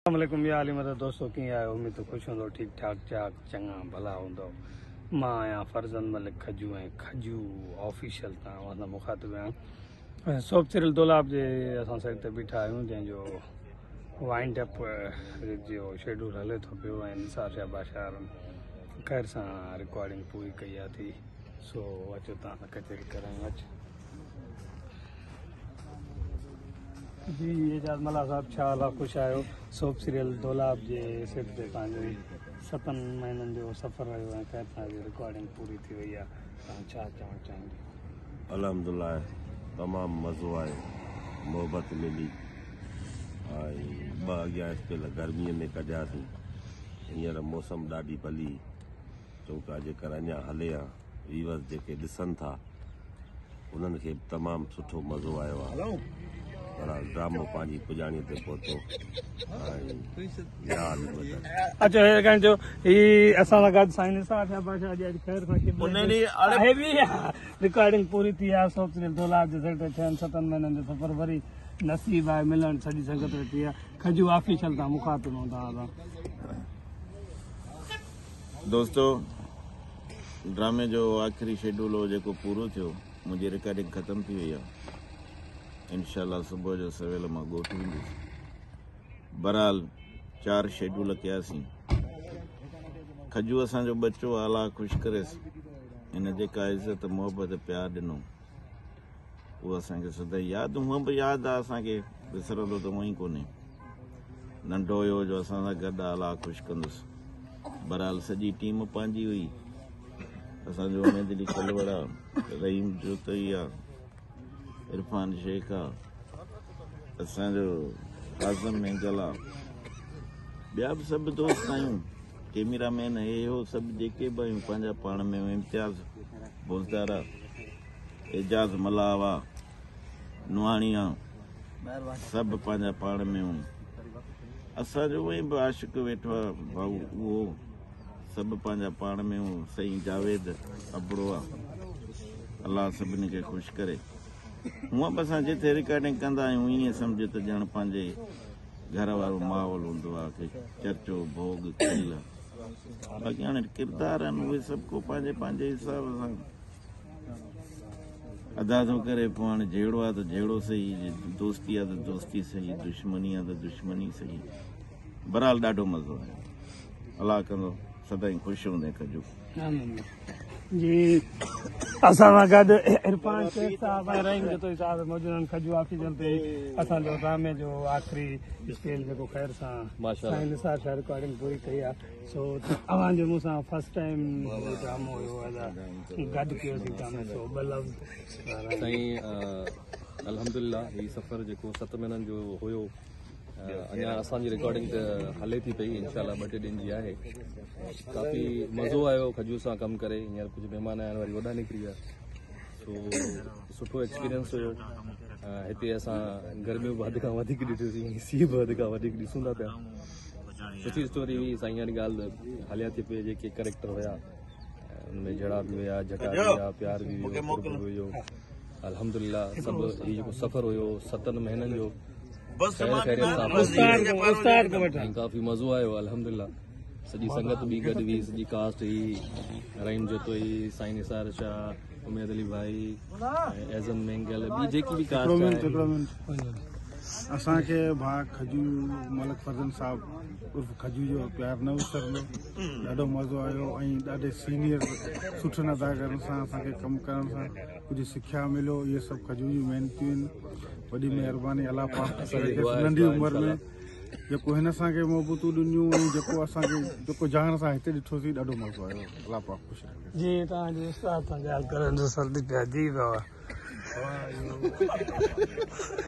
अस्सलामुअलैकुम या अली मदद दोस्तों की आयो उम्मीद तो खुश हो ठीक ठाक चाक चंगा भला होंदो मां आया फरजंद मलिक खजू ऐं खजू ऑफिशियल ता वना मुखातिब आहियां सोप सीरियल दोलाब जे असां साइड ते बीठा आहियूं जंहिंजो वाइंड अप जो शेड्यूल हले थो पियो ऐं निसार शाह बादशाह खैर सां रिकॉर्डिंग पूरी कई आहे थी सो अचो तव्हां कचहरी करायूं अचु जी एजाज मला साहब छा हाल आहे ख़ुशि आहियो सोप सीरियल दोलाब जे सेट ते पंहिंजो 7 महीननि जो सफ़र रहियो ऐं खैर तव्हांजी रिकॉर्डिंग पूरी थी वई आहे तव्हां छा चवणु चाहींदो अल्हम्दुलिल्लाह तमामु मज़ो आहे मोहबत मिली ऐं ॿ अॻियां स्पेल गर्मीअ में कढियासीं हींअर मौसम ॾाढी भली चौका जेकर अञा हले आहे व्यूअर्स जेके ॾिसनि था उन्हनि खे तमामु सुठो मज़ो आयो आहे पर ड्रामो पंहिंजी पुॼाणीअ ते पहुतो अच्छा जो ही असां सां गॾु साईं निसार शाह बादशाह जी अॼु खैर रिकॉर्डिंग पूरी थी आहे सोप सीरियल दोलाब जे सेट ते 6-7 महीननि जो सफ़र वरी नसीब आहे मिलण सॼी संगत थी आहे खजू ऑफिशियल तां मुखातिब हूंदा दोस्तों ड्रामे जो आखिरी शेड्यूल हो जेको पूरो थियो मुंहिंजी रिकॉर्डिंग ख़तम थी वई आहे इंशाल्लाह सुबुह जो सवेल मां ॻोठ वेंदुसि बहरहाल 4 शेड्यूल कयासीं खजू असांजो बच्चो अलाह ख़ुशि करेसि हिन जेका इज़त मोहबत प्यार ॾिनो उहो असांखे सदाईं यादि हूअं बि यादि आहे असांखे विसरंदो त हूअं ई कोन्हे नंढो हुयो जो असां सां गॾु अलाह ख़ुशि कंदुसि बहरहाल सॼी टीम पंहिंजी हुई असांजो उमेद अली कलवड़ा रहीम जोतई आहे इरफान शेख आहे असांजो आज़म मेंगल आहे ॿिया बि सभु दोस्त आहियूं कैमरामैन हे हो सभु जेके बि आहियूं पंहिंजा पाण में इम्तियाज़ बोज़दार आहे एजाज़ मलाव आहे नुहाणी आहे सभु पंहिंजा पाण में हूं असांजो उहे बि आशिक़ वेठो आहे भाऊ उहो सभु पंहिंजा पाण में हूं साईं जावेद अबड़ो आहे अलाह सभिनी खे ख़ुशि करे हूअं बि असां जिथे रिकॉर्डिंग कंदा आहियूं ईअं सम्झ त ॼण पंहिंजे घर वारो माहौल हूंदो आहे की चर्चो भोग खील बाक़ी हाणे किरदार आहिनि उहे सभु को पंहिंजे हिसाब सां अदा थो करे पोइ हाणे जहिड़ो आहे त जहिड़ो सही दोस्ती आहे त दोस्ती सही दुश्मनी आहे त दुश्मनी सही बहरहाल ॾाढो मज़ो आहे अलाह कंदो सदाईं ख़ुशि हूंदे खजू जी असां सां गॾु इरफान शेख साहब ऐं रहीम जोतई साहब मौजूदु आहिनि खजू ऑफिशियल ते असांजो ड्रामे जो आख़िरी स्पेल जेको खैर सां साईं निसार शाह रिकॉर्डिंग पूरी कई आहे सो तव्हांजो मूंसां फर्स्ट टाइम ड्रामो हुयो गॾु कयोसीं ड्रामे सो ॿ लफ़्ज़ साईं अल्हम्दुलिल्लाह हीउ सफ़र जेको 7 महीननि जो हुयो अञा असांजी रिकॉर्डिंग त हले थी पई इंशाल्लाह 2-3 ॾींहंनि जी आहे काफ़ी मज़ो आयो खजू सां कमु करे हींअर कुझु महिमान आया आहिनि वरी वॾा निकिरी विया सो सुठो एक्सपीरियंस हुयो हिते असां गर्मियूं बि हद खां वधीक ॾिठियूंसीं सीउ बि हद खां वधीक ॾिसूं था पिया सुठी स्टोरी हुई साईं वारी ॻाल्हि हलिया थी पई जेके कैरेक्टर हुया उनमें जड़ा बि हुया जटा बि हुया प्यार बि हुयो अल्हम्दुलिल्लाह सभु हीउ जेको सफ़र हुयो 7 महीननि जो काफ़ी मज़ो आयो अल्हम्दुलिल्लाह सॼी संगत बि गॾु हुई सॼी कास्ट हुई रहीम जोतई साईं निसार शाह उमेद अली भाई एज़म मेंगल ॿी जेकी बि कास्ट असांखे भाउ खजू मलिक फरजंद साहब उर्फ खजू जो प्यार न विसरंदो ॾाढो मज़ो आयो ऐं ॾाढे सीनियर सुठे अदाकारण सां असांखे कमु करण सां कुझु सिखिया मिलियो इहे सभु खजू जूं महिनतियूं आहिनि वॾी महिरबानी अलाह पाक नंढी उमिरि में जेको हिन असांखे मोहबतूं ॾिनियूं ऐं जेको जहान असां हिते ॾिठोसीं ॾाढो मज़ो आयो अलाह पाक ख़ुशि रखे जी तव्हांजे उस्ताद सां ॻाल्हि करण जो सर्दी पिया जी बाबा